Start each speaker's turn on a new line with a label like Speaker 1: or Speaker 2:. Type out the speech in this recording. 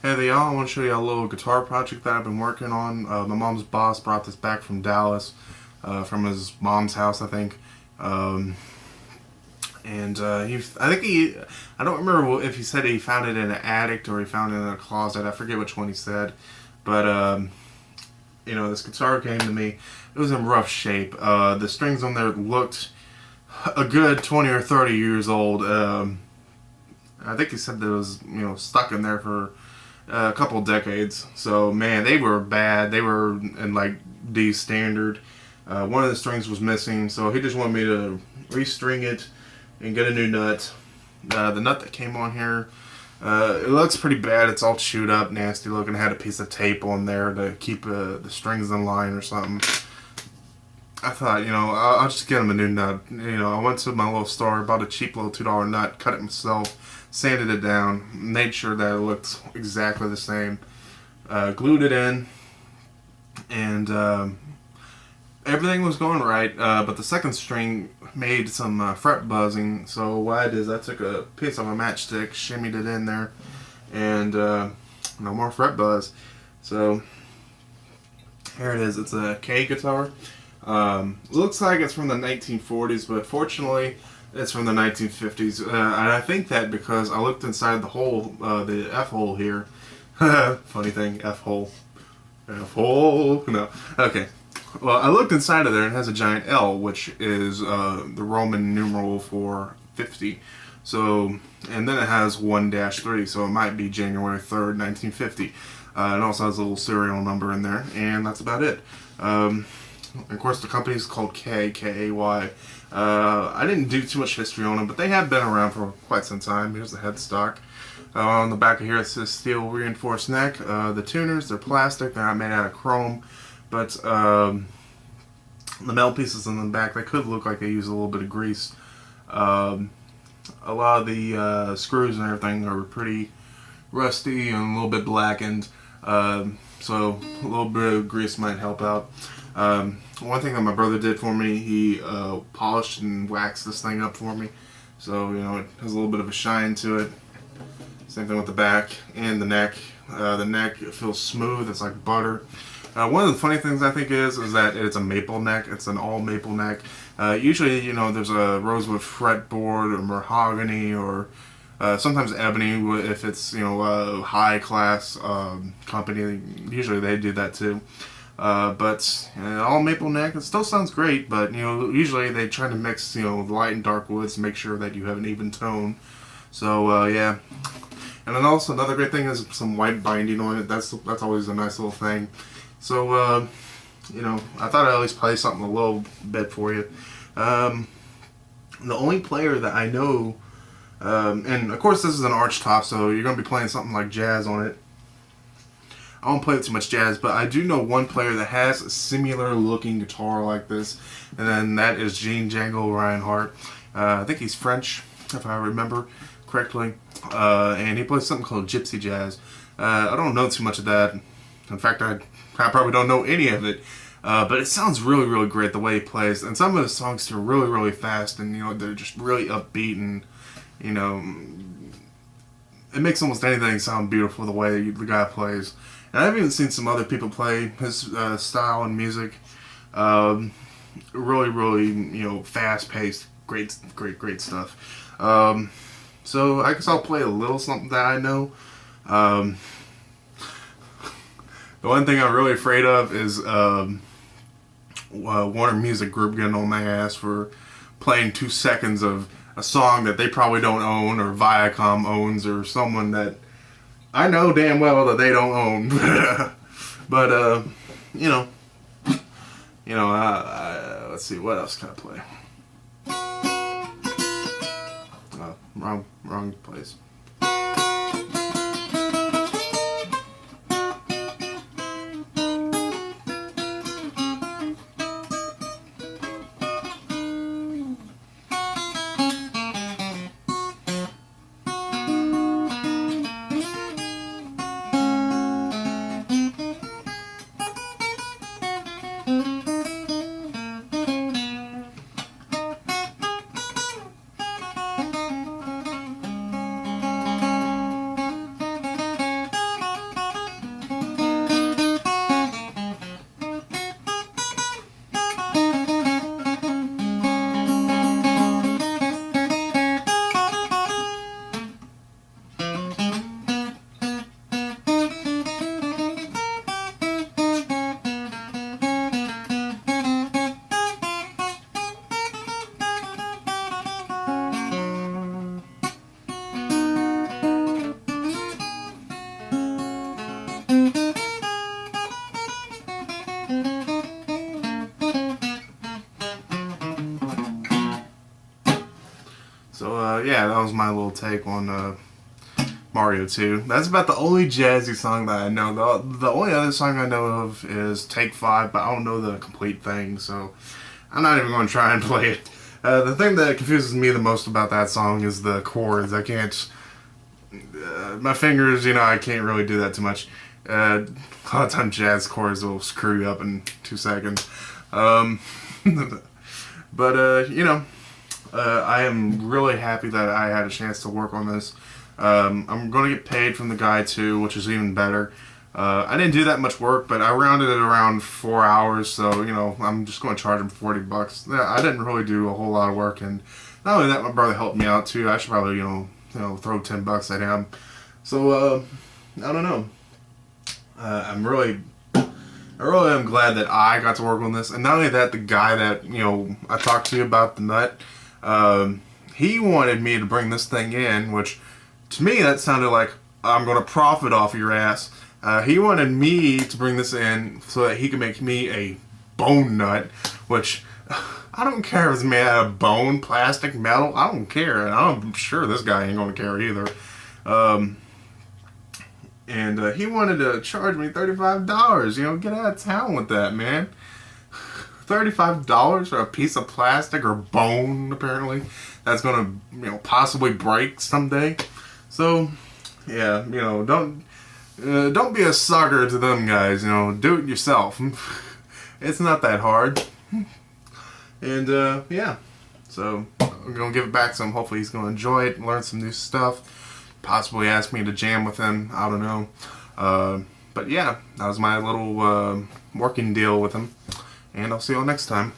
Speaker 1: Hey there, y'all. I want to show you a little guitar project that I've been working on. My mom's boss brought this back from Dallas, from his mom's house, I think. Um, I don't remember if he said he found it in an attic or he found it in a closet. I forget which one he said. But, this guitar came to me. It was in rough shape. The strings on there looked a good 20 or 30 years old. I think he said that it was, stuck in there for a couple decades. So man, they were bad. They were in like D standard. One of the strings was missing, so he just wanted me to restring it and get a new nut. The nut that came on here, it looks pretty bad. It's all chewed up, nasty looking. It had a piece of tape on there to keep the strings in line or something. I thought, I'll just get him a new nut. I went to my little store, bought a cheap little $2 nut, cut it myself, sanded it down, made sure that it looked exactly the same, glued it in, and everything was going right. But the second string made some fret buzzing. So what I did is I took a piece of a matchstick, shimmied it in there, and no more fret buzz. So here it is. It's a K guitar. Looks like it's from the 1940s, but fortunately it's from the 1950s. And I think that because I looked inside the hole, the F hole here. Funny thing, F hole. F hole. No. Okay. Well, I looked inside of there and it has a giant L, which is the Roman numeral for 50. So, and then it has 1-3, so it might be January 3rd, 1950. It also has a little serial number in there, and that's about it. Of course, the company is called K-A-Y. I didn't do too much history on them, but they have been around for quite some time. Here's the headstock. On the back of here, it says steel reinforced neck. The tuners, they're plastic. They're not made out of chrome. But the metal pieces in the back, they could look like they use a little bit of grease. A lot of the screws and everything are pretty rusty and a little bit blackened. So a little bit of grease might help out. One thing that my brother did for me, he polished and waxed this thing up for me. So, it has a little bit of a shine to it. Same thing with the back and the neck. The neck, it feels smooth, it's like butter. One of the funny things I think is that it's a maple neck. It's an all maple neck. Usually, there's a rosewood fretboard or mahogany or sometimes ebony if it's, a high class company. Usually they do that too. But all maple neck, it still sounds great, but usually they try to mix light and dark woods to make sure that you have an even tone. So yeah, and then also another great thing is some white binding on it. That's always a nice little thing. So I thought I'd at least play something a little bit for you. The only player that I know, and of course this is an arch top, so you're gonna be playing something like jazz on it. I don't play too much jazz, but I do know one player that has a similar looking guitar like this, and then that is Jean Django Reinhardt. I think he's French, if I remember correctly, and he plays something called gypsy jazz. I don't know too much of that. In fact, I probably don't know any of it, but it sounds really, really great the way he plays, and some of his songs are really, really fast, and they're just really upbeat, and it makes almost anything sound beautiful the way the guy plays. And I've even seen some other people play his style and music. Really, really, fast-paced, great stuff. So I guess I'll play a little something that I know. The one thing I'm really afraid of is Warner Music Group getting on my ass for playing 2 seconds of a song that they probably don't own, or Viacom owns, or someone that I know damn well that they don't own. But let's see, what else can I play? Wrong place. yeah, that was my little take on Mario 2. That's about the only jazzy song that I know. The only other song I know of is Take 5, but I don't know the complete thing, so I'm not even going to try and play it. The thing that confuses me the most about that song is the chords. I can't... my fingers, I can't really do that too much. A lot of times jazz chords will screw you up in 2 seconds. But, I am really happy that I had a chance to work on this. I'm going to get paid from the guy too, which is even better. I didn't do that much work, but I rounded it around 4 hours, so, I'm just going to charge him $40. Yeah, I didn't really do a whole lot of work, and not only that, my brother helped me out too. I should probably, throw $10 at him. So, I don't know. I really am glad that I got to work on this, and not only that, the guy that, I talked to about the nut, he wanted me to bring this thing in, which, to me, that sounded like, I'm going to profit off your ass. He wanted me to bring this in so that he could make me a bone nut, which, I don't care if it's made out of bone, plastic, metal, I don't care, and I'm sure this guy ain't going to care either. And he wanted to charge me $35, get out of town with that, man. $35 for a piece of plastic or bone, apparently, that's going to, possibly break someday. So, yeah, don't be a sucker to them guys, do it yourself. It's not that hard. And, yeah, so I'm going to give it back to him. Hopefully he's going to enjoy it, learn some new stuff, possibly ask me to jam with him, I don't know. But yeah, that was my little working deal with him, and I'll see you all next time.